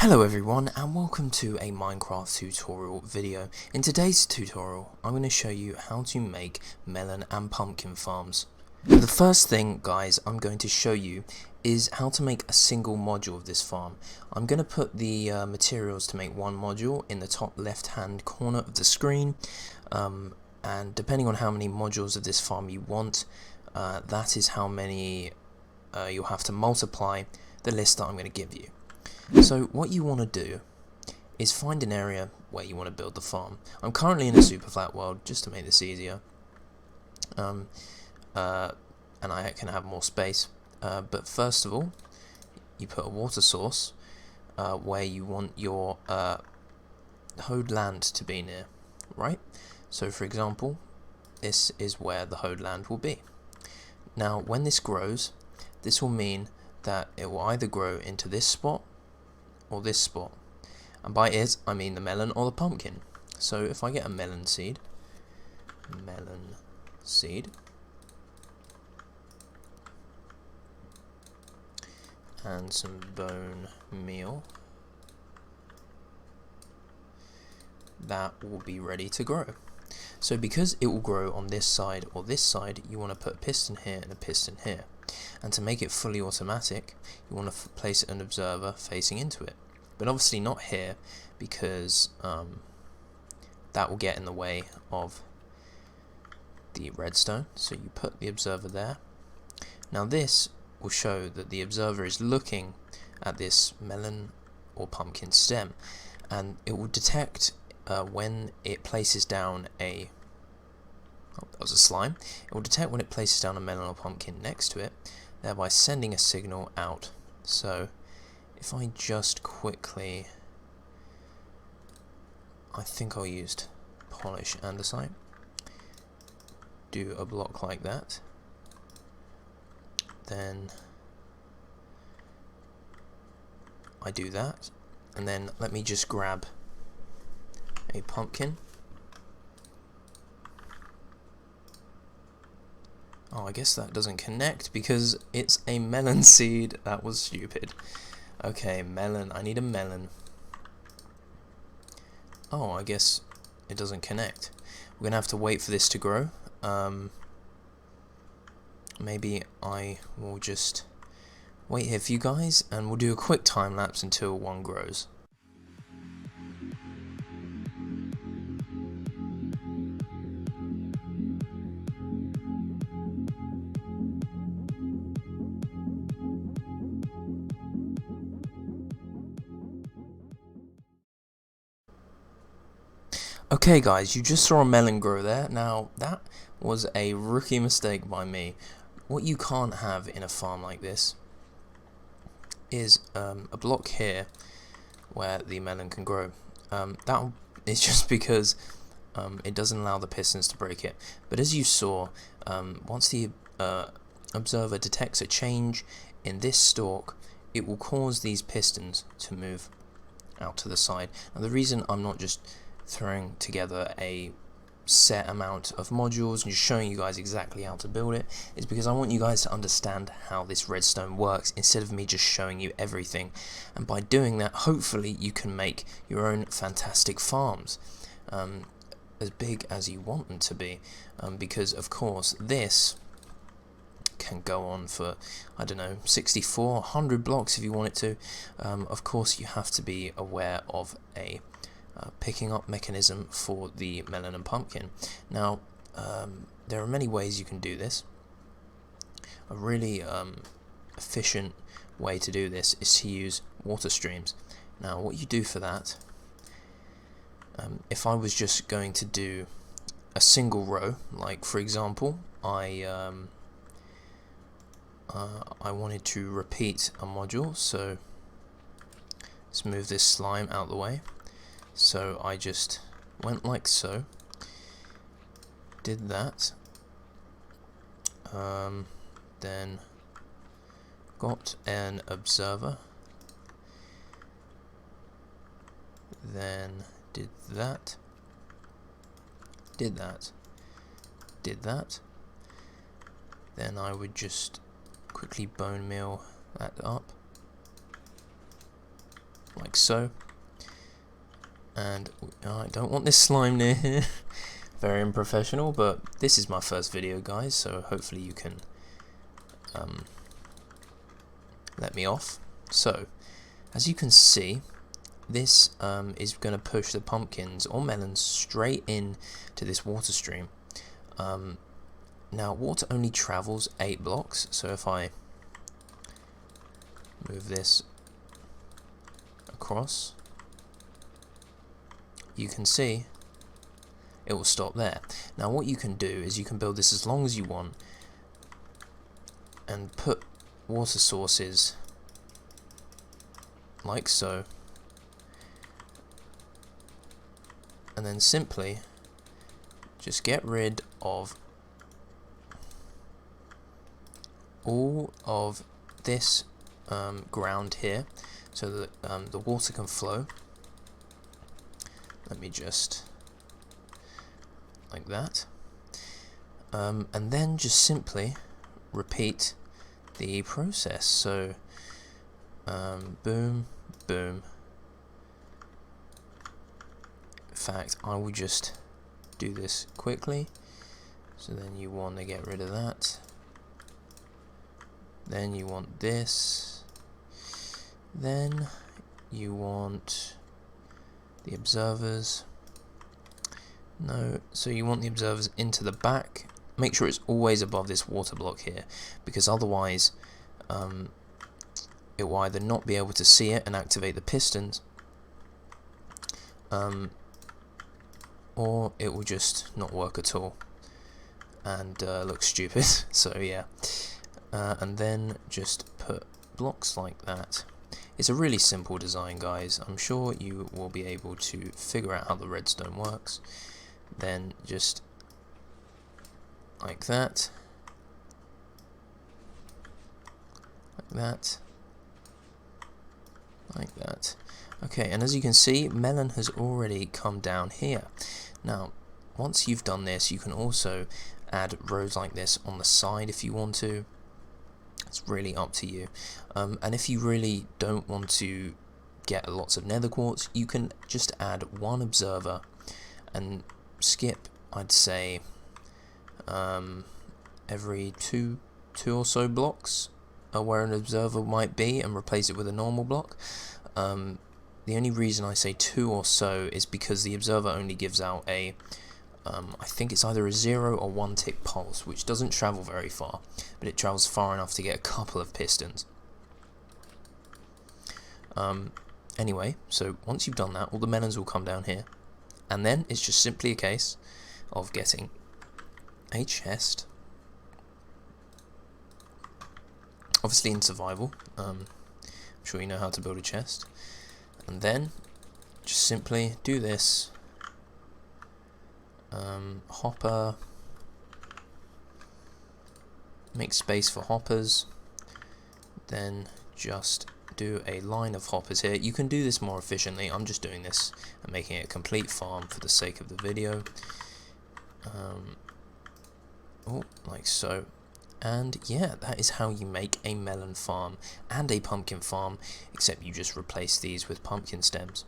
Hello everyone and welcome to a Minecraft tutorial video. In today's tutorial I'm going to show you how to make melon and pumpkin farms. The first thing guys I'm going to show you is how to make a single module of this farm. I'm going to put the materials to make one module in the top left hand corner of the screen, and depending on how many modules of this farm you want, that is how many you'll have to multiply the list that I'm going to give you. So what you want to do is find an area where you want to build the farm. I'm currently in a super flat world just to make this easier, and I can have more space, but first of all you put a water source where you want your hoed land to be near, right? So for example, this is where the hoed land will be. Now when this grows, this will mean that it will either grow into this spot or this spot, and by it I mean the melon or the pumpkin. So if I get a melon seed, and some bone meal, that will be ready to grow. So because it will grow on this side or this side, you want to put a piston here and a piston here. And to make it fully automatic, you want to place an observer facing into it. But obviously not here, because that will get in the way of the redstone. So you put the observer there. Now this will show that the observer is looking at this melon or pumpkin stem, and it will detect when it places down a that was a slime. It will detect when it places down a melon or pumpkin next to it, thereby sending a signal out. So if I just quickly, I think I used polish andesite, do a block like that, then I do that, and then let me just grab a pumpkin. Oh, I guess that doesn't connect because it's a melon seed. That was stupid. Okay, melon. I need a melon. Oh, I guess it doesn't connect. We're gonna have to wait for this to grow. Maybe I will just wait here for you guys and we'll do a quick time lapse until one grows. Okay guys, you just saw a melon grow there. Now that was a rookie mistake by me. What you can't have in a farm like this is a block here where the melon can grow. That is just because it doesn't allow the pistons to break it. But as you saw, once the observer detects a change in this stalk, it will cause these pistons to move out to the side. Now the reason I'm not just throwing together a set amount of modules and just showing you guys exactly how to build it is because I want you guys to understand how this redstone works instead of me just showing you everything, and by doing that hopefully you can make your own fantastic farms as big as you want them to be, because of course this can go on for, I don't know, 64, 100 blocks if you want it to. Of course you have to be aware of a picking up mechanism for the melon and pumpkin. Now there are many ways you can do this. A really efficient way to do this is to use water streams. Now what you do for that, if I was just going to do a single row, like for example I wanted to repeat a module, so let's move this slime out of the way. So I just went like so, did that, then got an observer, then did that, did that, did that, then I would just quickly bone meal that up, like like so. And I don't want this slime near here. Very unprofessional, but this is my first video, guys, so hopefully you can let me off. So, as you can see, this is going to push the pumpkins or melons straight in to this water stream. Now, water only travels 8 blocks, so if I move this across, you can see it will stop there. Now, what you can do is you can build this as long as you want and put water sources like so, and then simply just get rid of all of this ground here so that the water can flow. Let me just like that, and then just simply repeat the process. So boom, boom. In fact, I will just do this quickly. So then you want to get rid of that. Then you want this. Then you want the observers. No, so you want the observers into the back. Make sure it's always above this water block here, because otherwise it will either not be able to see it and activate the pistons, or it will just not work at all and look stupid. So yeah, and then just put blocks like that. It's a really simple design, guys. I'm sure you will be able to figure out how the redstone works. Then just like that, like that, like that. Okay, and as you can see, melon has already come down here. Now, once you've done this, you can also add rows like this on the side if you want to. It's really up to you. And if you really don't want to get lots of nether quartz, you can just add one observer and skip, I'd say, every two or so blocks where an observer might be, and replace it with a normal block. The only reason I say 2 or so is because the observer only gives out a I think it's either a 0 or 1 tick pulse, which doesn't travel very far, but it travels far enough to get a couple of pistons. Anyway, so once you've done that, all the melons will come down here, and then it's just simply a case of getting a chest. Obviously in survival, I'm sure you know how to build a chest, and then just simply do this. Hopper, make space for hoppers, then just do a line of hoppers here. You can do this more efficiently. I'm just doing this and making it a complete farm for the sake of the video. Like so. And yeah, that is how you make a melon farm and a pumpkin farm, except you just replace these with pumpkin stems.